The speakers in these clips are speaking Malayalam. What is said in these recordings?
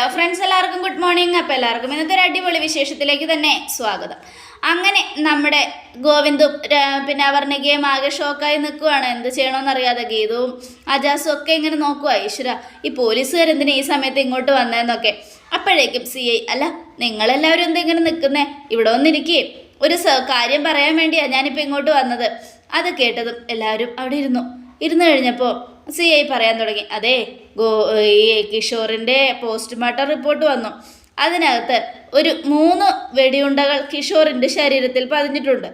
ഹലോ ഫ്രണ്ട്സ്, എല്ലാവർക്കും ഗുഡ് മോർണിംഗ്. അപ്പോൾ എല്ലാവർക്കും ഇന്നത്തെ ഒരു അടിപൊളി വിശേഷത്തിലേക്ക് തന്നെ സ്വാഗതം. അങ്ങനെ നമ്മുടെ ഗോവിന്ദും പിന്നെ അവർണികയും ആകെ ഷോക്കായി നിൽക്കുവാണ്. എന്ത് ചെയ്യണമെന്നറിയാതെ ഗീതവും അജാസും ഒക്കെ ഇങ്ങനെ നോക്കുക. ഈശ്വര, ഈ പോലീസുകാരെന്തിനാ ഈ സമയത്ത് ഇങ്ങോട്ട് വന്നതെന്നൊക്കെ. അപ്പോഴേക്കും CI, അല്ല നിങ്ങളെല്ലാവരും എന്തെങ്കിലും നിൽക്കുന്നേ, ഇവിടെ വന്നിരിക്കുകയും ഒരു കാര്യം പറയാൻ വേണ്ടിയാണ് ഞാനിപ്പോൾ ഇങ്ങോട്ട് വന്നത്. അത് കേട്ടതും എല്ലാവരും അവിടെ ഇരുന്നു കഴിഞ്ഞപ്പോൾ CI പറയാൻ തുടങ്ങി. അതെ, ഈ കിഷോറിൻ്റെ പോസ്റ്റ്മോർട്ടം റിപ്പോർട്ട് വന്നു. അതിനകത്ത് ഒരു 3 വെടിയുണ്ടകൾ കിഷോറിൻ്റെ ശരീരത്തിൽ പതിഞ്ഞിട്ടുണ്ട്.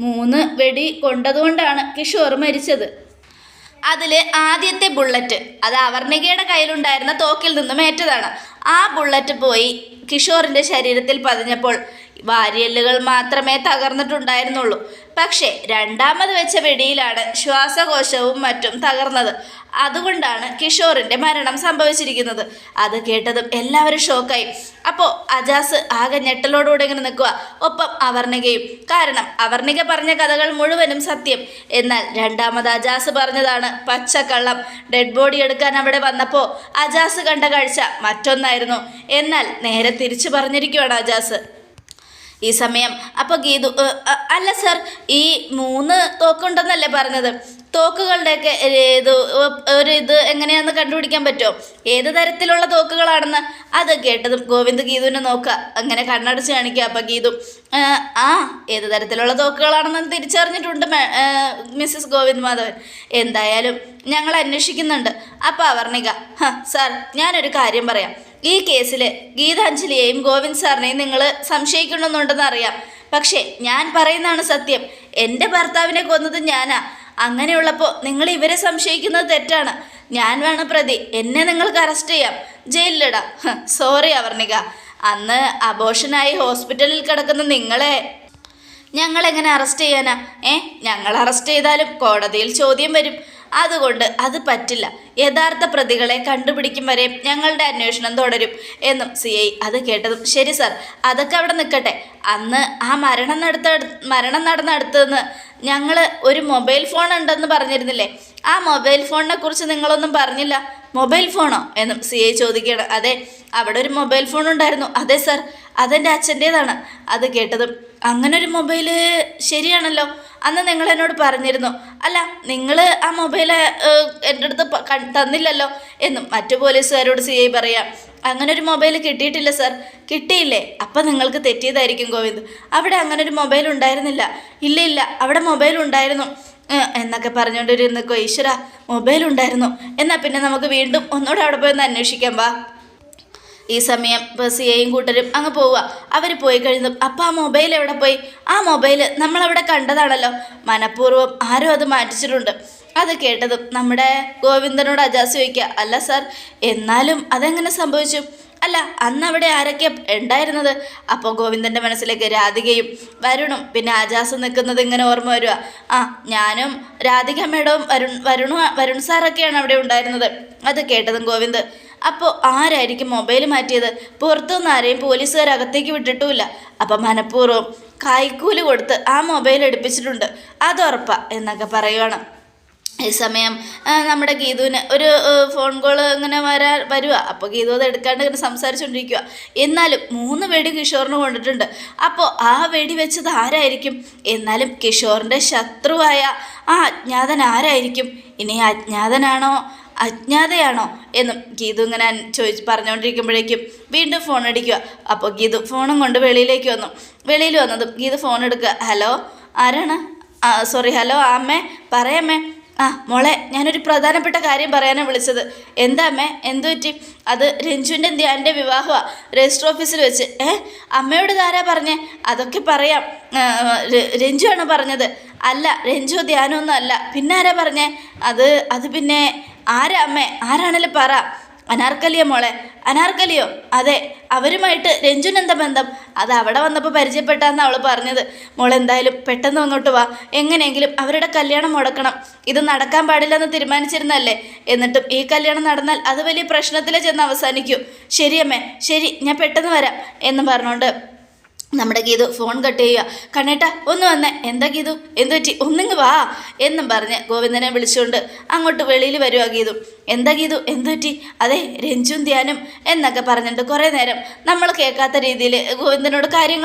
3 വെടി കൊണ്ടതുകൊണ്ടാണ് കിഷോർ മരിച്ചത്. അതിൽ ആദ്യത്തെ ബുള്ളറ്റ് അത് അവർണികയുടെ കയ്യിലുണ്ടായിരുന്ന തോക്കിൽ നിന്നും ഏറ്റതാണ്. ആ ബുള്ളറ്റ് പോയി കിഷോറിൻ്റെ ശരീരത്തിൽ പതിഞ്ഞപ്പോൾ വാരിയെല്ലുകൾ മാത്രമേ തകർന്നിട്ടുണ്ടായിരുന്നുള്ളൂ. പക്ഷേ രണ്ടാമത് വെച്ച വെടിയിലാണ് ശ്വാസകോശവും മറ്റും തകർന്നത്. അതുകൊണ്ടാണ് കിഷോറിൻ്റെ മരണം സംഭവിച്ചിരിക്കുന്നത്. അത് കേട്ടതും എല്ലാവരും ഷോക്കായി. അപ്പോൾ അജാസ് ആകെ ഞെട്ടലോടുകൂടെ ഇങ്ങനെ നിൽക്കുക, ഒപ്പം അവർണികയും. കാരണം അവർണിക പറഞ്ഞ കഥകൾ മുഴുവനും സത്യം, എന്നാൽ രണ്ടാമത് അജാസ് പറഞ്ഞതാണ് പച്ചക്കള്ളം. ഡെഡ് ബോഡി എടുക്കാൻ അവിടെ വന്നപ്പോൾ അജാസ് കണ്ട കാഴ്ച മറ്റൊന്നായിരുന്നു. എന്നാൽ നേരെ തിരിച്ചു പറഞ്ഞിരിക്കുകയാണ് അജാസ് ഈ സമയം. അപ്പോൾ ഗീതു, അല്ല സർ, ഈ 3 തോക്കുണ്ടെന്നല്ലേ പറഞ്ഞത്? തോക്കുകളുടെയൊക്കെ ഇത് എങ്ങനെയാണെന്ന് കണ്ടുപിടിക്കാൻ പറ്റുമോ? ഏത് തരത്തിലുള്ള തോക്കുകളാണെന്ന്? അത് കേട്ടതും ഗോവിന്ദ് ഗീതുവിനെ നോക്കുക, അങ്ങനെ കണ്ണടച്ച് കാണിക്കുക. അപ്പം ഗീതു, ഏത് തരത്തിലുള്ള തോക്കുകളാണെന്ന് തിരിച്ചറിഞ്ഞിട്ടുണ്ട് മിസ്സസ് ഗോവിന്ദ് മാധവൻ. എന്തായാലും ഞങ്ങൾ അന്വേഷിക്കുന്നുണ്ട്. അപ്പോൾ അവർണിക, സാർ ഞാനൊരു കാര്യം പറയാം. ഈ കേസിൽ ഗീതാഞ്ജലിയെയും ഗോവിന്ദ് സാറിനെയും നിങ്ങൾ സംശയിക്കണമെന്നുണ്ടെന്ന് അറിയാം. പക്ഷേ ഞാൻ പറയുന്നതാണ് സത്യം. എൻ്റെ ഭർത്താവിനെ കൊന്നത് ഞാനാ. അങ്ങനെയുള്ളപ്പോൾ നിങ്ങൾ ഇവരെ സംശയിക്കുന്നത് തെറ്റാണ്. ഞാനാണ് പ്രതി. എന്നെ നിങ്ങൾക്ക് അറസ്റ്റ് ചെയ്യാം, ജയിലിലിടാം. സോറി അവർണിക, അന്ന് അബോഷനായി ഹോസ്പിറ്റലിൽ കിടക്കുന്ന നിങ്ങളെ ഞങ്ങളെങ്ങനെ അറസ്റ്റ് ചെയ്യാനാ? ഞങ്ങൾ അറസ്റ്റ് ചെയ്താലും കോടതിയിൽ ചോദ്യം വരും. അതുകൊണ്ട് അത് പറ്റില്ല. യഥാർത്ഥ പ്രതികളെ കണ്ടുപിടിക്കും വരെ ഞങ്ങളുടെ അന്വേഷണം തുടരും എന്നും CI. അത് കേട്ടതും, ശരി സാർ, അതൊക്കെ അവിടെ നിൽക്കട്ടെ. അന്ന് ആ മരണം നടന്നടുത്തുനിന്ന് ഞങ്ങൾ ഒരു മൊബൈൽ ഫോൺ ഉണ്ടെന്ന് പറഞ്ഞിരുന്നില്ലേ? ആ മൊബൈൽ ഫോണിനെ കുറിച്ച് നിങ്ങളൊന്നും പറഞ്ഞില്ല. മൊബൈൽ ഫോണോ എന്നും CI ചോദിക്കുകയാണ്. അതെ, അവിടെ ഒരു മൊബൈൽ ഫോൺ ഉണ്ടായിരുന്നു. അതെ സാർ, അതെൻ്റെ അച്ഛൻ്റേതാണ്. അത് കേട്ടതും, അങ്ങനൊരു മൊബൈൽ ശരിയാണല്ലോ, അന്ന് നിങ്ങൾ എന്നോട് പറഞ്ഞിരുന്നു. അല്ല, നിങ്ങൾ ആ മൊബൈൽ എൻ്റെ അടുത്ത് തന്നില്ലല്ലോ എന്നും മറ്റു പോലീസുകാരോട് CI പറയാം. അങ്ങനൊരു മൊബൈൽ കിട്ടിയിട്ടില്ല സാർ. കിട്ടിയില്ലേ? അപ്പം നിങ്ങൾക്ക് തെറ്റിയതായിരിക്കും ഗോവിന്ദ്. അവിടെ അങ്ങനൊരു മൊബൈൽ ഉണ്ടായിരുന്നില്ല. ഇല്ല, അവിടെ മൊബൈൽ ഉണ്ടായിരുന്നു എന്നൊക്കെ പറഞ്ഞുകൊണ്ടിരുന്നോ. ഈശ്വര, മൊബൈൽ ഉണ്ടായിരുന്നു. എന്നാൽ പിന്നെ നമുക്ക് വീണ്ടും ഒന്നുകൂടെ അവിടെ പോയി ഒന്ന് അന്വേഷിക്കാം, വാ. ഈ സമയം CIയും കൂട്ടരും അങ്ങ് പോവുക. അവർ പോയി കഴിഞ്ഞതും, അപ്പം ആ മൊബൈൽ എവിടെ പോയി? ആ മൊബൈൽ നമ്മളവിടെ കണ്ടതാണല്ലോ. മനഃപൂർവ്വം ആരും അത് മാറ്റിച്ചിട്ടുണ്ട്. അത് കേട്ടതും നമ്മുടെ ഗോവിന്ദനോട് അജാസ് ചോദിക്കുക, അല്ല സാർ, എന്നാലും അതെങ്ങനെ സംഭവിച്ചു? അല്ല, അന്ന് അവിടെ ആരൊക്കെ ഉണ്ടായിരുന്നത്? അപ്പോൾ ഗോവിന്ദൻ്റെ മനസ്സിലേക്ക് രാധികയും വരുണും പിന്നെ അജാസും നിൽക്കുന്നത് ഇങ്ങനെ ഓർമ്മ വരിക. ഞാനും രാധിക മേഡവും വരുൺ സാറൊക്കെയാണ് അവിടെ ഉണ്ടായിരുന്നത്. അത് കേട്ടതും ഗോവിന്ദ്, അപ്പോൾ ആരായിരിക്കും മൊബൈൽ മാറ്റിയത്? പുറത്തുനിന്ന് ആരെയും പോലീസുകാരകത്തേക്ക് വിട്ടിട്ടുമില്ല. അപ്പം മനഃപൂർവ്വം കൈക്കൂലി കൊടുത്ത് ആ മൊബൈൽ എടുപ്പിച്ചിട്ടുണ്ട്, അതുറപ്പാ എന്നൊക്കെ പറയുകയാണ്. ഈ സമയം നമ്മുടെ ഗീതുവിന് ഒരു ഫോൺ കോൾ ഇങ്ങനെ വരുക. അപ്പോൾ ഗീതു അത് എടുക്കാണ്ട് ഇങ്ങനെ സംസാരിച്ചുകൊണ്ടിരിക്കുക. എന്നാലും 3 വെടി കിഷോറിന് കൊണ്ടിട്ടുണ്ട്. അപ്പോൾ ആ വെടി വെച്ചത് ആരായിരിക്കും? എന്നാലും കിഷോറിൻ്റെ ശത്രുവായ ആ അജ്ഞാതൻ ആരായിരിക്കും? ഇനി അജ്ഞാതനാണോ അജ്ഞാതയാണോ എന്നും ഗീതു ഇങ്ങനെ പറഞ്ഞുകൊണ്ടിരിക്കുമ്പോഴേക്കും വീണ്ടും ഫോൺ അടിക്കുക. അപ്പോൾ ഗീതു ഫോണും കൊണ്ട് വെളിയിൽ വന്നതും ഗീതു ഫോൺ എടുക്കുക. ഹലോ, ആരാണ്? സോറി, ഹലോ അമ്മേ, പറയാമ്മേ. മോളെ, ഞാനൊരു പ്രധാനപ്പെട്ട കാര്യം പറയാനാണ് വിളിച്ചത്. എന്താ അമ്മേ, എന്തു പറ്റി? അത് രഞ്ജുവിൻ്റെ ധ്യാൻ്റെ വിവാഹമാണ്, രജിസ്റ്റർ ഓഫീസിൽ വെച്ച്. അമ്മയോട് ഇതാരാ പറഞ്ഞേ? അതൊക്കെ പറയാം. രഞ്ജു ആണ് പറഞ്ഞത്. അല്ല, രഞ്ജു ധ്യാനമൊന്നും അല്ല. പിന്നെ ആരാ പറഞ്ഞേ? അത് പിന്നെ ആരാ അമ്മേ? ആരാണല്ലോ പറ. അനാർക്കലിയോ മോളെ? അനാർക്കലിയോ? അതെ, അവരുമായിട്ട് രഞ്ജുന് എന്താ ബന്ധം? അത് അവിടെ വന്നപ്പോൾ പരിചയപ്പെട്ടാന്ന് അവൾ പറഞ്ഞത്. മോളെന്തായാലും പെട്ടെന്ന് അങ്ങോട്ട് വാ. എങ്ങനെയെങ്കിലും അവരുടെ കല്യാണം മുടക്കണം. ഇത് നടക്കാൻ പാടില്ലെന്ന് തീരുമാനിച്ചിരുന്നല്ലേ? എന്നിട്ടും ഈ കല്യാണം നടന്നാൽ അത് വലിയ പ്രശ്നത്തിലേ ചെന്ന് അവസാനിക്കൂ. ശരിയമ്മേ, ശരി, ഞാൻ പെട്ടെന്ന് വരാം എന്ന് പറഞ്ഞുകൊണ്ട് നമ്മുടെ ഗീതു ഫോൺ കട്ട് ചെയ്യുക. കണ്ണേട്ടാ ഒന്ന് വന്നേ, എന്താ ഗീതു, എന്തു പറ്റി, ഒന്നിങ്ങ് വാ എന്നും പറഞ്ഞ് ഗോവിന്ദനെ വിളിച്ചുകൊണ്ട് അങ്ങോട്ട് വെളിയിൽ വരുക ഗീതു. എന്താ ഗീതു, എന്തു പറ്റി? അതെ, രഞ്ജുവും ധ്യാനും എന്നൊക്കെ പറഞ്ഞിട്ട് കുറേ നേരം നമ്മൾ കേൾക്കാത്ത രീതിയിൽ ഗോവിന്ദനോട് കാര്യങ്ങൾ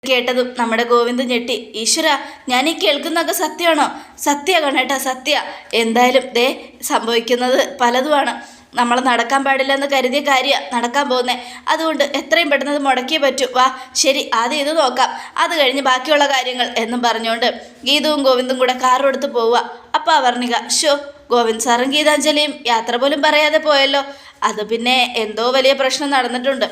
കേട്ടതും നമ്മുടെ ഗോവിന്ദൻ ഞെട്ടി. ഈശ്വര, ഞാൻ ഈ കേൾക്കുന്നതൊക്കെ സത്യമാണോ? സത്യ കണ്ണേട്ടാ, സത്യ. എന്തായാലും ദേ സംഭവിക്കുന്നത് പലതുമാണ്. നമ്മൾ നടക്കാൻ പാടില്ലെന്ന് കരുതിയ കാര്യമാണ് നടക്കാൻ പോകുന്നത്. അതുകൊണ്ട് എത്രയും പെട്ടെന്ന് അത് മുടക്കിയേ പറ്റൂ. വാ, ശരി, ആദ്യം ഇത് നോക്കാം, അത് കഴിഞ്ഞ് ബാക്കിയുള്ള കാര്യങ്ങൾ എന്നും പറഞ്ഞുകൊണ്ട് ഗീതവും ഗോവിന്ദും കൂടെ കാറെടുത്ത് പോവുക. അപ്പം അവർണിക, ഷോ, ഗോവിന്ദ് സാറും ഗീതാഞ്ജലിയും യാത്ര പോലും പറയാതെ പോയല്ലോ. അത് പിന്നെ എന്തോ വലിയ പ്രശ്നം നടന്നിട്ടുണ്ട്,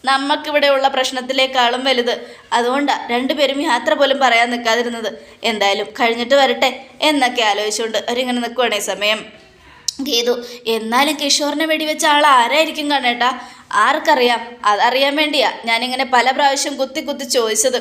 നമുക്കിവിടെയുള്ള പ്രശ്നത്തിലേക്കാളും വലുത്. അതുകൊണ്ടാണ് രണ്ടുപേരും യാത്ര പോലും പറയാൻ നിൽക്കാതിരുന്നത്. എന്തായാലും കഴിഞ്ഞിട്ട് വരട്ടെ എന്നൊക്കെ ആലോചിച്ചുകൊണ്ട് അവരിങ്ങനെ നിൽക്കുവാണ്. ഈ സമയം ഗീതു, എന്നാലും കിഷോറിനെ വെടിവെച്ച ആൾ ആരായിരിക്കും കണ്ണേട്ടാ? ആർക്കറിയാം? അതറിയാൻ വേണ്ടിയാ ഞാനിങ്ങനെ പല പ്രാവശ്യം കുത്തി കുത്തി ചോദിച്ചത്.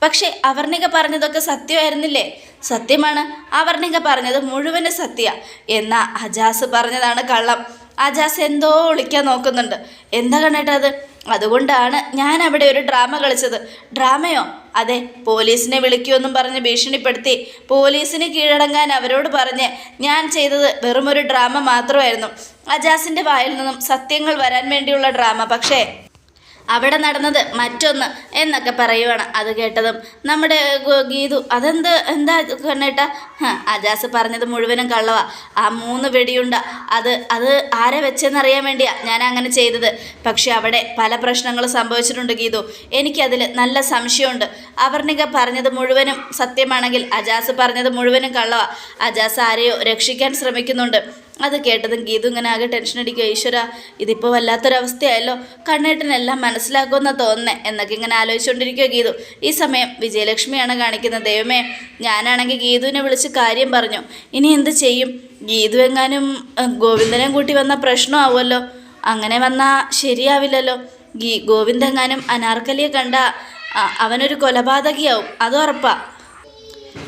പക്ഷേ അവർണിക പറഞ്ഞതൊക്കെ സത്യമായിരുന്നില്ലേ? സത്യമാണ്, അവർണിക പറഞ്ഞത് മുഴുവനും സത്യ. എന്നാ അജാസ് പറഞ്ഞതാണ് കള്ളം. അജാസ് എന്തോ ഒളിക്കാൻ നോക്കുന്നുണ്ട്. എന്താ കണ്ണേട്ടാ അത്? അതുകൊണ്ടാണ് ഞാൻ അവിടെ ഒരു ഡ്രാമ കളിച്ചത്. ഡ്രാമയോ? അതെ, പോലീസിനെ വിളിക്കുമെന്നും പറഞ്ഞ് ഭീഷണിപ്പെടുത്തി പോലീസിന് കീഴടങ്ങാൻ അവരോട് പറഞ്ഞ് ഞാൻ ചെയ്തത് വെറുമൊരു ഡ്രാമ മാത്രമായിരുന്നു. അജാസിൻ്റെ വായിൽ നിന്നും സത്യങ്ങൾ വരാൻ വേണ്ടിയുള്ള ഡ്രാമ. പക്ഷേ അവിടെ നടന്നത് മറ്റൊന്ന് എന്നൊക്കെ പറയുവാണ്. അത് കേട്ടതും നമ്മുടെ ഗീതു, എന്താ കണ്ണേട്ടാ? അജാസ് പറഞ്ഞത് മുഴുവനും കള്ളവാ. ആ 3 വെടിയുണ്ട അത് ആരെ വെച്ചെന്നറിയാൻ വേണ്ടിയാ ഞാൻ അങ്ങനെ ചെയ്തത്. പക്ഷെ അവിടെ പല പ്രശ്നങ്ങളും സംഭവിച്ചിട്ടുണ്ട് ഗീതു. എനിക്കതിൽ നല്ല സംശയമുണ്ട്. അവർണിക പറഞ്ഞത് മുഴുവനും സത്യമാണെങ്കിൽ അജാസ് പറഞ്ഞത് മുഴുവനും കള്ളവാ. അജാസ് ആരെയോ രക്ഷിക്കാൻ ശ്രമിക്കുന്നുണ്ട്. അത് കേട്ടതും ഗീതു ഇങ്ങനെ ആകെ ടെൻഷൻ അടിക്കുക. ഈശ്വര, ഇതിപ്പോൾ വല്ലാത്തൊരവസ്ഥയായല്ലോ, കണ്ണേട്ടനെല്ലാം മനസ്സിലാക്കുമെന്ന് തോന്നുന്നേ എന്നൊക്കെ ഇങ്ങനെ ആലോചിച്ചുകൊണ്ടിരിക്കുക ഗീതു. ഈ സമയം വിജയലക്ഷ്മിയാണ് കാണിക്കുന്നത്. ദൈവമേ, ഞാനാണെങ്കിൽ ഗീതുവിനെ വിളിച്ച് കാര്യം പറഞ്ഞു. ഇനി എന്ത് ചെയ്യും? ഗീതു എങ്ങാനും ഗോവിന്ദനെ കൂട്ടി വന്ന പ്രശ്നമാവുമല്ലോ. അങ്ങനെ വന്നാൽ ശരിയാവില്ലല്ലോ. ഗോവിന്ദെങ്ങാനും അനാർക്കലിയെ കണ്ട അവനൊരു കൊലപാതകിയാവും, അത് ഉറപ്പാ.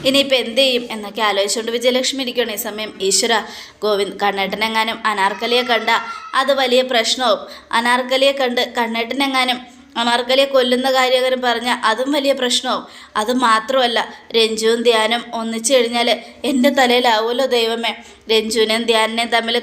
ഇനിയിപ്പോൾ എന്ത് ചെയ്യും എന്നൊക്കെ ആലോചിച്ചുകൊണ്ട് വിജയലക്ഷ്മി ഇരിക്കുകയാണ്. ഈ സമയം ഈശ്വര, കണ്ണേട്ടനെങ്ങാനും അനാർക്കലിയെ കണ്ട അത് വലിയ പ്രശ്നവും. അനാർക്കലിയെ കണ്ട് കണ്ണേട്ടനെങ്ങാനും അനാർക്കലിയെ കൊല്ലുന്ന കാര്യങ്ങളും പറഞ്ഞാൽ അതും വലിയ പ്രശ്നവും. അതുമാത്രമല്ല, രഞ്ജുവും ധ്യാനും ഒന്നിച്ചു കഴിഞ്ഞാൽ എൻ്റെ തലയിലാവുമല്ലോ ദൈവമേ. രഞ്ജുവിനെയും ധ്യാനിനെയും തമ്മിൽ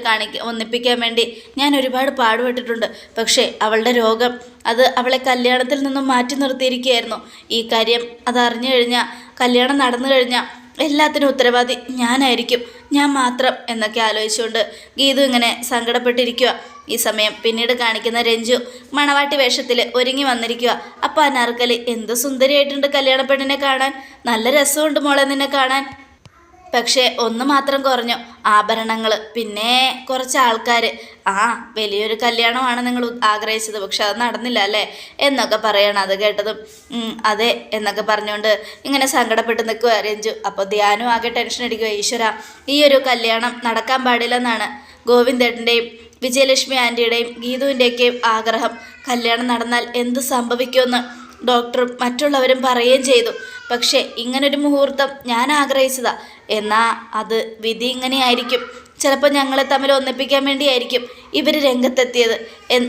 ഒന്നിപ്പിക്കാൻ വേണ്ടി ഞാൻ ഒരുപാട് പാടുപെട്ടിട്ടുണ്ട്. പക്ഷേ അവളുടെ രോഗം അത് അവളെ കല്യാണത്തിൽ നിന്നും മാറ്റി നിർത്തിയിരിക്കുകയായിരുന്നു. ഈ കാര്യം അതറിഞ്ഞു കഴിഞ്ഞാൽ, കല്യാണം നടന്നു കഴിഞ്ഞാൽ എല്ലാത്തിനും ഉത്തരവാദി ഞാനായിരിക്കും, ഞാൻ മാത്രം എന്നൊക്കെ ആലോചിച്ചുകൊണ്ട് ഗീതു ഇങ്ങനെ സങ്കടപ്പെട്ടിരിക്കുക. ഈ സമയം പിന്നീട് കാണിക്കുന്ന രഞ്ജു മണവാട്ടി വേഷത്തിൽ ഒരുങ്ങി വന്നിരിക്കുക. അപ്പോൾ അനാർക്കലി, എന്ത് സുന്ദരിയായിട്ടുണ്ട് കല്യാണ പെണ്ണിനെ കാണാൻ, നല്ല രസമുണ്ട് മോളെ നിന്നെ കാണാൻ. പക്ഷേ ഒന്ന് മാത്രം കുറഞ്ഞു, ആഭരണങ്ങൾ, പിന്നെ കുറച്ച് ആൾക്കാർ. വലിയൊരു കല്യാണമാണ് നിങ്ങൾ ആഗ്രഹിച്ചത്, പക്ഷെ അത് നടന്നില്ല അല്ലേ എന്നൊക്കെ പറയണം. അത് കേട്ടതും അതെ എന്നൊക്കെ പറഞ്ഞുകൊണ്ട് ഇങ്ങനെ സങ്കടപ്പെട്ട് നിൽക്കുക രഞ്ജു. അപ്പോൾ ധ്യാനും ആകെ ടെൻഷൻ അടിക്കുക. ഈശ്വര, ഈ ഒരു കല്യാണം നടക്കാൻ പാടില്ലെന്നാണ് ഗോവിന്ദേട്ടൻ്റെയും വിജയലക്ഷ്മി ആൻറ്റിയുടെയും ഗീതുവിൻ്റെയൊക്കെയും ആഗ്രഹം. കല്യാണം നടന്നാൽ എന്ത് സംഭവിക്കുമെന്ന് ഡോക്ടറും മറ്റുള്ളവരും പറയുകയും ചെയ്തു. പക്ഷേ ഇങ്ങനൊരു മുഹൂർത്തം ഞാൻ ആഗ്രഹിച്ചതാ. എന്നാൽ അത് വിധി ഇങ്ങനെയായിരിക്കും. ചിലപ്പോൾ ഞങ്ങളെ തമ്മിൽ ഒന്നിപ്പിക്കാൻ വേണ്ടിയായിരിക്കും ഇവർ രംഗത്തെത്തിയത്,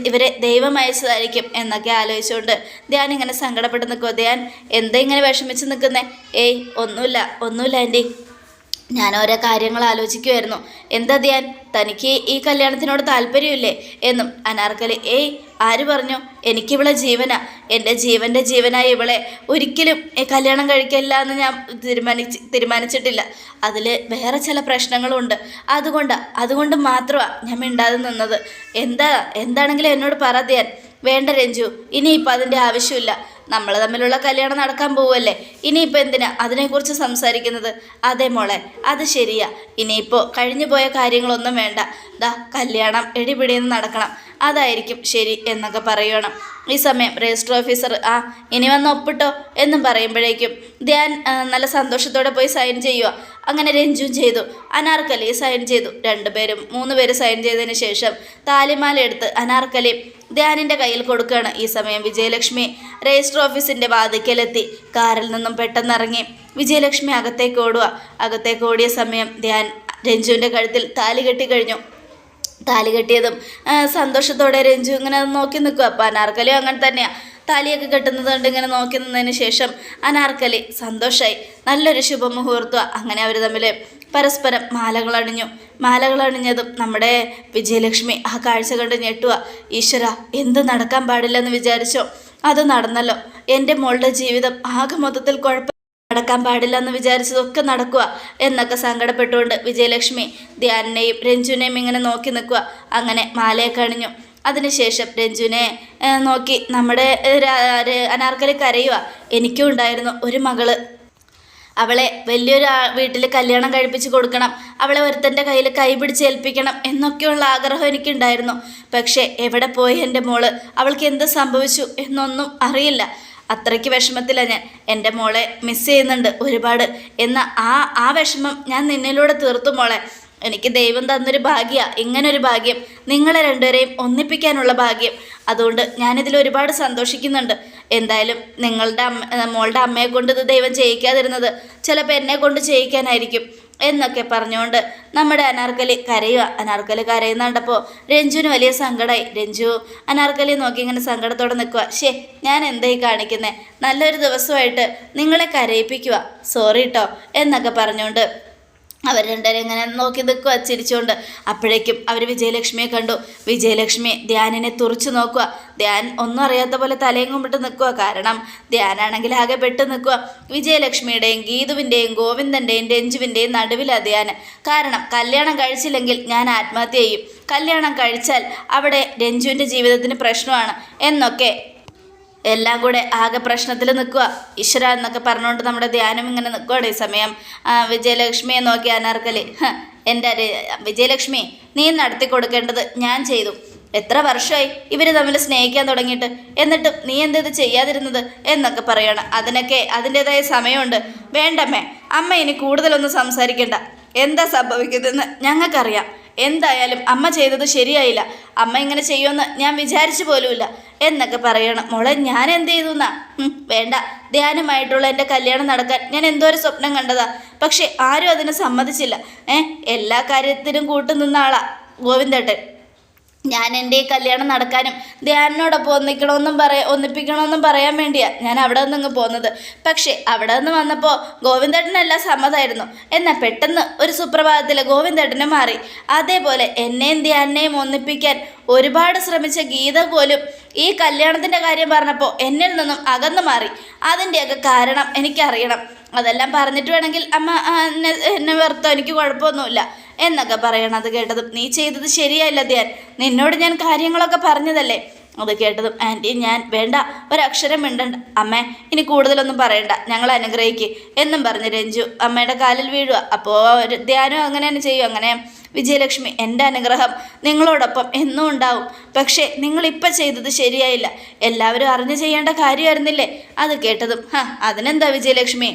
ഇവരെ ദൈവം അയച്ചതായിരിക്കും എന്നൊക്കെ ആലോചിച്ചുകൊണ്ട് ധ്യാൻ ഇങ്ങനെ സങ്കടപ്പെട്ട് നിൽക്കുമോ. ധ്യാൻ, എന്താ ഇങ്ങനെ വിഷമിച്ച് നിൽക്കുന്നേ? ഏയ് ഒന്നുമില്ല ആൻറ്റി, ഞാൻ ഓരോ കാര്യങ്ങൾ ആലോചിക്കുമായിരുന്നു. എന്താ ധ്യാൻ, തനിക്ക് ഈ കല്യാണത്തിനോട് താല്പര്യമില്ലേ എന്നും. അനാർക്കലി, ഏയ് ആര് പറഞ്ഞു? എനിക്കിവളെ ജീവനാ, എൻ്റെ ജീവൻ്റെ ജീവനായി ഇവളെ ഒരിക്കലും കല്യാണം കഴിക്കില്ല എന്ന് ഞാൻ തീരുമാനിച്ചിട്ടില്ല. അതിൽ വേറെ ചില പ്രശ്നങ്ങളുണ്ട്. അതുകൊണ്ട് മാത്രമാണ് ഞാൻ മിണ്ടാതെ നിന്നത്. എന്താണെങ്കിലും എന്നോട് പറ ധ്യാൻ. വേണ്ട രഞ്ജു, ഇനിയിപ്പോൾ അതിൻ്റെ ആവശ്യമില്ല. നമ്മൾ തമ്മിലുള്ള കല്യാണം നടക്കാൻ പോവല്ലേ, ഇനിയിപ്പോൾ എന്തിനാ അതിനെക്കുറിച്ച് സംസാരിക്കുന്നത്? അതെ മോളെ, അത് ശരിയാ. ഇനിയിപ്പോൾ കഴിഞ്ഞു പോയ കാര്യങ്ങളൊന്നും വേണ്ട. കല്യാണം എടിപിടിയെന്ന് നടക്കണം, അതായിരിക്കും ശരി എന്നൊക്കെ പറയണം. ഈ സമയം രജിസ്റ്റർ ഓഫീസർ ഇനി വന്ന് ഒപ്പിട്ടോ എന്നും പറയുമ്പോഴേക്കും ധ്യാൻ നല്ല സന്തോഷത്തോടെ പോയി സൈൻ ചെയ്യുക. അങ്ങനെ രഞ്ജുവും ചെയ്തു, അനാർക്കലി സൈൻ ചെയ്തു. 3 പേര് സൈൻ ചെയ്തതിന് ശേഷം താലിമാല എടുത്ത് അനാർക്കലി ധ്യാനിൻ്റെ കയ്യിൽ കൊടുക്കുകയാണ്. ഈ സമയം വിജയലക്ഷ്മി രജിസ്റ്റർ ഓഫീസിൻ്റെ വാതിക്കലെത്തി കാറിൽ നിന്നും പെട്ടെന്നിറങ്ങി വിജയലക്ഷ്മി അകത്തേക്ക് ഓടിയ സമയം ധ്യാൻ രഞ്ജുവിൻ്റെ കഴുത്തിൽ താലി കെട്ടിക്കഴിഞ്ഞു. താലി കെട്ടിയതും സന്തോഷത്തോടെ രഞ്ജു ഇങ്ങനെ നോക്കി നിൽക്കുക. അപ്പോൾ അനാർക്കലിയും അങ്ങനെ തന്നെയാണ്. താലിയൊക്കെ കെട്ടുന്നത് കൊണ്ട് ഇങ്ങനെ നോക്കി നിന്നതിന് ശേഷം അനാർക്കലി സന്തോഷമായി. നല്ലൊരു ശുഭമുഹൂർത്തം. അങ്ങനെ അവർ തമ്മിൽ പരസ്പരം മാലകളണിഞ്ഞതും നമ്മുടെ വിജയലക്ഷ്മി ആ കാഴ്ച കണ്ട് ഞെട്ടുക. ഈശ്വര, എന്ത് നടക്കാൻ പാടില്ലെന്ന് വിചാരിച്ചോ അത് നടന്നല്ലോ. എൻ്റെ മോളുടെ ജീവിതം ആകെ മൊത്തത്തിൽ നടക്കാൻ പാടില്ല എന്ന് വിചാരിച്ചതൊക്കെ നടക്കുക എന്നൊക്കെ സങ്കടപ്പെട്ടുകൊണ്ട് വിജയലക്ഷ്മി ധ്യാനിനെയും രഞ്ജുവിനെയും ഇങ്ങനെ നോക്കി നിൽക്കുക. അങ്ങനെ മാലയൊക്കെ അണിഞ്ഞു. അതിനുശേഷം രഞ്ജുവിനെ നോക്കി നമ്മുടെ അനാർക്കലി കരയുക. എനിക്കും ഉണ്ടായിരുന്നു ഒരു മകള്. അവളെ വലിയൊരു വീട്ടിൽ കല്യാണം കഴിപ്പിച്ച് കൊടുക്കണം, അവളെ ഒരുത്തൻ്റെ കയ്യിൽ കൈപിടിച്ച് ഏൽപ്പിക്കണം എന്നൊക്കെയുള്ള ആഗ്രഹം എനിക്കുണ്ടായിരുന്നു. പക്ഷേ എവിടെ പോയി എൻ്റെ മോള്? അവൾക്ക് എന്ത് സംഭവിച്ചു എന്നൊന്നും അറിയില്ല. അത്രയ്ക്ക് വിഷമത്തിലാണ് ഞാൻ. എൻ്റെ മോളെ മിസ് ചെയ്യുന്നുണ്ട് ഒരുപാട്. എന്നാൽ ആ വിഷമം ഞാൻ നിന്നിലൂടെ തീർത്തു മോളെ. എനിക്ക് ദൈവം തന്നൊരു ഭാഗ്യമാണ് ഇങ്ങനൊരു ഭാഗ്യം, നിങ്ങളെ രണ്ടുപേരെയും ഒന്നിപ്പിക്കാനുള്ള ഭാഗ്യം. അതുകൊണ്ട് ഞാനിതിൽ ഒരുപാട് സന്തോഷിക്കുന്നുണ്ട്. എന്തായാലും മോളുടെ അമ്മയെ കൊണ്ട് ഇത് ദൈവം ചെയ്യിക്കാതിരുന്നത് ചിലപ്പോൾ എന്നെ കൊണ്ട് ചെയ്യിക്കാനായിരിക്കും എന്നൊക്കെ പറഞ്ഞുകൊണ്ട് നമ്മുടെ അനാർക്കലി കരയുക. അനാർക്കലി കരയുന്ന കണ്ടപ്പോൾ രഞ്ജുവിന് വലിയ സങ്കടമായി. രഞ്ജു അനാർക്കലി നോക്കി ഇങ്ങനെ സങ്കടത്തോടെ നിൽക്കുക. ഞാൻ എന്തായി കാണിക്കുന്നത്? നല്ലൊരു ദിവസമായിട്ട് നിങ്ങളെ കരയിപ്പിക്കുക, സോറി കേട്ടോ എന്നൊക്കെ പറഞ്ഞുകൊണ്ട് അവർ രണ്ടുപേരും ഇങ്ങനെ നോക്കി നിൽക്കുക ചിരിച്ചുകൊണ്ട്. അപ്പോഴേക്കും അവർ വിജയലക്ഷ്മിയെ കണ്ടു. വിജയലക്ഷ്മി ധ്യാനിനെ തുറച്ചു നോക്കുക. ധ്യാൻ ഒന്നും അറിയാത്ത പോലെ തലയും കുമ്പിട്ട് നിൽക്കുക. കാരണം ധ്യാനാണെങ്കിൽ ആകെ പെട്ട് നിൽക്കുക. വിജയലക്ഷ്മിയുടെയും ഗീതുവിൻ്റെയും ഗോവിന്ദൻ്റെയും രഞ്ജുവിൻ്റെയും നടുവിലാണ് ധ്യാൻ. കാരണം കല്യാണം കഴിച്ചില്ലെങ്കിൽ ഞാൻ ആത്മഹത്യ ചെയ്യും, കല്യാണം കഴിച്ചാൽ അവിടെ രഞ്ജുവിൻ്റെ ജീവിതത്തിന് പ്രശ്നമാണ് എന്നൊക്കെ എല്ലാം കൂടെ ആകെ പ്രശ്നത്തിൽ നിൽക്കുക. ഈശ്വര എന്നൊക്കെ പറഞ്ഞുകൊണ്ട് നമ്മുടെ ധ്യാനം ഇങ്ങനെ നിൽക്കുകയാണ്. ഈ സമയം വിജയലക്ഷ്മിയെ നോക്കി അനാർക്കലി, എൻ്റെ വിജയലക്ഷ്മി, നീ നടത്തി കൊടുക്കേണ്ടത് ഞാൻ ചെയ്തു. എത്ര വർഷമായി ഇവർ തമ്മിൽ സ്നേഹിക്കാൻ തുടങ്ങിയിട്ട്, എന്നിട്ടും നീ എന്തത് ചെയ്യാതിരുന്നത് എന്നൊക്കെ പറയണം. അതിനൊക്കെ അതിൻ്റേതായ സമയമുണ്ട്. വേണ്ടമ്മേ, അമ്മ ഇനി കൂടുതലൊന്നും സംസാരിക്കേണ്ട. എന്താ സംഭവിക്കുന്നതെന്ന് ഞങ്ങൾക്കറിയാം. എന്തായാലും അമ്മ ചെയ്തത് ശരിയായില്ല. അമ്മ ഇങ്ങനെ ചെയ്യുമെന്ന് ഞാൻ വിചാരിച്ചു പോലുമില്ല എന്നൊക്കെ പറയണം. മോളെ, ഞാൻ എന്ത് ചെയ്തു എന്നാ? വേണ്ട, ധ്യാനമായിട്ടുള്ള എൻ്റെ കല്യാണം നടക്കാൻ ഞാൻ എന്തോ ഒരു സ്വപ്നം കണ്ടതാ. പക്ഷെ ആരും അതിന് സമ്മതിച്ചില്ല. എല്ലാ കാര്യത്തിനും കൂട്ടുനിന്ന ആളാ ഗോവിന്ദേട്ടൻ. ഞാൻ എൻ്റെ ഈ കല്യാണം നടക്കാനും ധ്യാനോടൊപ്പം ഒന്നിപ്പിക്കണമെന്നും പറയാൻ വേണ്ടിയാണ് ഞാൻ അവിടെ നിന്നങ്ങ് പോകുന്നത്. പക്ഷേ അവിടെ നിന്ന് വന്നപ്പോൾ ഗോവിന്ദേട്ടനെല്ലാം സമ്മതമായിരുന്നു. എന്നാൽ പെട്ടെന്ന് ഒരു സുപ്രഭാതത്തിൽ ഗോവിന്ദേട്ടനെ മാറി. അതേപോലെ എന്നെയും ധ്യാനെയും ഒന്നിപ്പിക്കാൻ ഒരുപാട് ശ്രമിച്ച ഗീത പോലും ഈ കല്യാണത്തിൻ്റെ കാര്യം പറഞ്ഞപ്പോൾ എന്നിൽ നിന്നും അകന്നു മാറി. അതിൻ്റെയൊക്കെ കാരണം എനിക്കറിയണം. അതെല്ലാം പറഞ്ഞിട്ട് വേണമെങ്കിൽ അമ്മ എന്നെ വെറുത്തോ, എനിക്ക് കുഴപ്പമൊന്നുമില്ല എന്നൊക്കെ പറയണത് കേട്ടതും, നീ ചെയ്തത് ശരിയല്ല ധ്യാൻ, നിന്നോട് ഞാൻ കാര്യങ്ങളൊക്കെ പറഞ്ഞതല്ലേ. അത് കേട്ടതും, ആൻറ്റി ഞാൻ വേണ്ട, ഒരക്ഷരം മിണ്ടണ്ട അമ്മേ, ഇനി കൂടുതലൊന്നും പറയണ്ട, ഞങ്ങൾ അനുഗ്രഹിക്കുക എന്നും പറഞ്ഞ് രഞ്ജു അമ്മയുടെ കാലിൽ വീഴുക. അപ്പോൾ ധ്യാനം അങ്ങനെ തന്നെ ചെയ്യും. അങ്ങനെ വിജയലക്ഷ്മി, എൻ്റെ അനുഗ്രഹം നിങ്ങളോടൊപ്പം എന്നും ഉണ്ടാവും. പക്ഷേ നിങ്ങളിപ്പോൾ ചെയ്തത് ശരിയായില്ല, എല്ലാവരും അറിഞ്ഞു ചെയ്യേണ്ട കാര്യമായിരുന്നില്ലേ. അത് കേട്ടതും, അതിനെന്താ വിജയലക്ഷ്മി,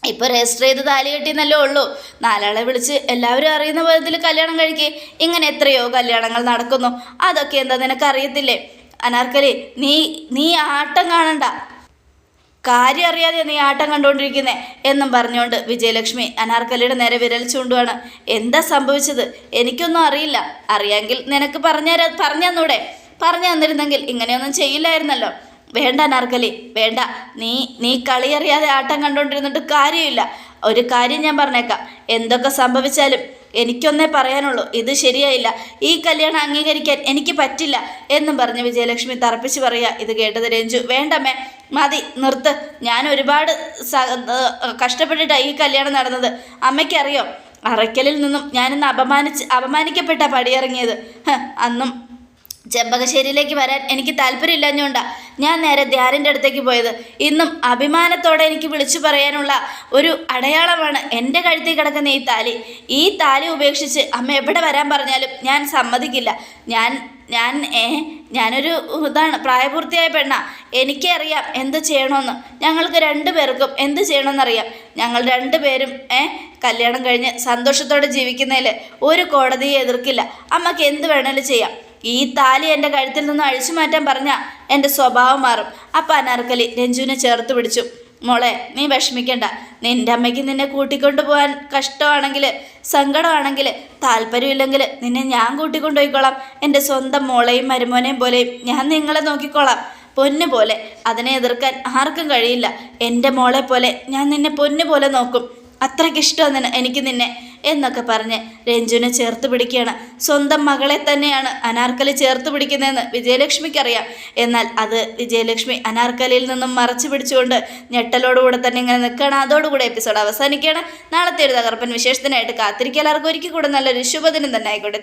ഇപ്പോൾ രജിസ്റ്റർ ചെയ്ത് താലി കെട്ടിയെന്നല്ലേ ഉള്ളൂ. നാലാളെ വിളിച്ച് എല്ലാവരും അറിയുന്ന വിധത്തിൽ കല്യാണം കഴിക്കുക. ഇങ്ങനെ എത്രയോ കല്യാണങ്ങൾ നടക്കുന്നു. അതൊക്കെ എന്താ നിനക്കറിയത്തില്ലേ? അനാർക്കലി, നീ ആട്ടം കാണണ്ട, കാര്യം അറിയാതെ നീ ആട്ടം കണ്ടുകൊണ്ടിരിക്കുന്നേ എന്നും പറഞ്ഞുകൊണ്ട് വിജയലക്ഷ്മി അനാർക്കലിയുടെ നേരെ വിരൽ ചൂണ്ടുവാണ്. എന്താ സംഭവിച്ചത്? എനിക്കൊന്നും അറിയില്ല. അറിയാമെങ്കിൽ നിനക്ക് പറഞ്ഞു തന്നിരുന്നെങ്കിൽ ഇങ്ങനെയൊന്നും ചെയ്യില്ലായിരുന്നല്ലോ. വേണ്ട അനാർക്കലി, വേണ്ട. നീ കളിയറിയാതെ ആട്ടം കണ്ടുകൊണ്ടിരുന്നിട്ട് കാര്യമില്ല. ഒരു കാര്യം ഞാൻ പറഞ്ഞേക്കാം, എന്തൊക്കെ സംഭവിച്ചാലും എനിക്കൊന്നേ പറയാനുള്ളൂ, ഇത് ശരിയായില്ല. ഈ കല്യാണം അംഗീകരിക്കാൻ എനിക്ക് പറ്റില്ല എന്നും പറഞ്ഞ് വിജയലക്ഷ്മി തറപ്പിച്ച് പറയുക. ഇത് കേട്ടത് രഞ്ജു, വേണ്ടമ്മേ, മതി, നിർത്ത്. ഞാൻ ഒരുപാട് കഷ്ടപ്പെട്ടിട്ടാണ് ഈ കല്യാണം നടന്നത്. അമ്മയ്ക്കറിയോ, അറയ്ക്കലിൽ നിന്നും ഞാനിന്ന് അപമാനിക്കപ്പെട്ട പടിയിറങ്ങിയത്. അന്നും ചെമ്പകശ്ശേരിയിലേക്ക് വരാൻ എനിക്ക് താല്പര്യമില്ലഞ്ഞുകൊണ്ടാണ് ഞാൻ നേരെ ധ്യാനിൻ്റെ അടുത്തേക്ക് പോയത്. ഇന്നും അഭിമാനത്തോടെ എനിക്ക് വിളിച്ചു പറയാനുള്ള ഒരു അടയാളമാണ് എൻ്റെ കഴുത്തിൽ കിടക്കുന്ന ഈ താലി. ഈ താലി ഉപേക്ഷിച്ച് അമ്മ എവിടെ വരാൻ പറഞ്ഞാലും ഞാൻ സമ്മതിക്കില്ല. ഞാനൊരു പ്രായപൂർത്തിയായ പെണ്ണാ. എനിക്കറിയാം എന്ത് ചെയ്യണമെന്ന്. ഞങ്ങൾക്ക് രണ്ടുപേർക്കും എന്ത് ചെയ്യണമെന്നറിയാം. ഞങ്ങൾ രണ്ടുപേരും കല്യാണം കഴിഞ്ഞ് സന്തോഷത്തോടെ ജീവിക്കുന്നതിൽ ഒരു കോടതിയെ എതിർക്കില്ല. അമ്മക്ക് എന്ത് വേണേലും ചെയ്യാം. ഈ താലി എൻ്റെ കഴുത്തിൽ നിന്ന് അഴിച്ചു മാറ്റാൻ പറഞ്ഞാൽ എൻ്റെ സ്വഭാവം മാറും. അപ്പം അനാർക്കലി രഞ്ജുവിനെ ചേർത്ത് പിടിച്ചു. മോളെ, നീ വിഷമിക്കണ്ട. നിൻ്റെ അമ്മയ്ക്ക് നിന്നെ കൂട്ടിക്കൊണ്ടു പോകാൻ കഷ്ടമാണെങ്കിൽ, സങ്കടമാണെങ്കിൽ, താല്പര്യമില്ലെങ്കിൽ നിന്നെ ഞാൻ കൂട്ടിക്കൊണ്ടുപോയിക്കോളാം. എൻ്റെ സ്വന്തം മോളെയും മരുമോനെയും പോലെയും ഞാൻ നിങ്ങളെ നോക്കിക്കോളാം. പൊന്നു പോലെ. അതിനെ എതിർക്കാൻ ആർക്കും കഴിയില്ല. എൻ്റെ മോളെ പോലെ ഞാൻ നിന്നെ പൊന്നു പോലെ നോക്കും. അത്രയ്ക്കിഷ്ടമാണ് എനിക്ക് നിന്നെ എന്നൊക്കെ പറഞ്ഞ് രഞ്ജുവിനെ ചേർത്ത് പിടിക്കുകയാണ്. സ്വന്തം മകളെ തന്നെയാണ് അനാർക്കലി ചേർത്ത് പിടിക്കുന്നതെന്ന് വിജയലക്ഷ്മിക്കറിയാം. എന്നാൽ അത് വിജയലക്ഷ്മി അനാർക്കലിയിൽ നിന്നും മറച്ചു പിടിച്ചുകൊണ്ട് ഞെട്ടലോടുകൂടെ തന്നെ ഇങ്ങനെ നിൽക്കുകയാണ്. അതോടുകൂടെ എപ്പിസോഡ് അവസാനിക്കുകയാണ്. നാളത്തെ ഒരു തകർപ്പൻ വിശേഷത്തിനായിട്ട് കാത്തിരിക്കുക. എല്ലാവർക്കും ഒരിക്കൽ കൂടെ നല്ലൊരു ശുഭദിനം തന്നെ ആയിക്കോട്ടെ.